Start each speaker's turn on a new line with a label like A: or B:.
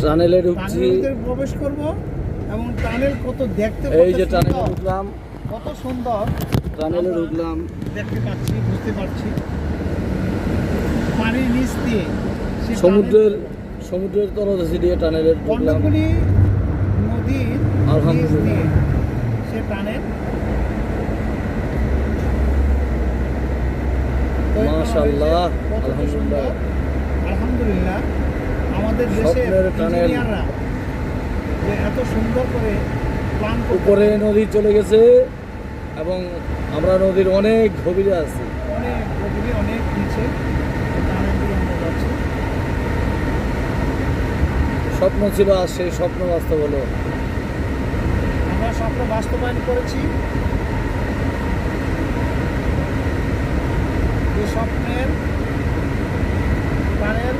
A: টানেলে ঢুকছি।
B: প্রবেশ করব এবং টানেল কত দেখতে,
A: এই যে টানেলে ঢুকলাম,
B: কত সুন্দর
A: টানেলে ঢুকলাম,
B: দেখতে পাচ্ছি, বুঝতে পারছি। পানির নিচ দিয়ে
A: সমুদ্রের তলদেশে দিয়ে টানেলে ঢুকলাম।
B: কর্ণফুলী নদীর নিচ দিয়ে সে টানেল।
A: মাশাআল্লাহ, আলহামদুলিল্লাহ।
B: আলহামদুলিল্লাহ, আমাদের দেশের ইঞ্জিনিয়াররা যে এত সুন্দর করে প্ল্যান
A: উপরে নদী চলে গেছে এবং আমরা নদীর অনেক গভীরে আছি,
B: অনেক গভীরে, অনেক নিচে টানেল দিয়ে আমরা যাচ্ছি।
A: স্বপ্ন ছিল আর সেই স্বপ্ন বাস্তব হলো।
B: আমরা স্বপ্ন বাস্তবায়ন করেছি। যে স্বপ্নের টানেল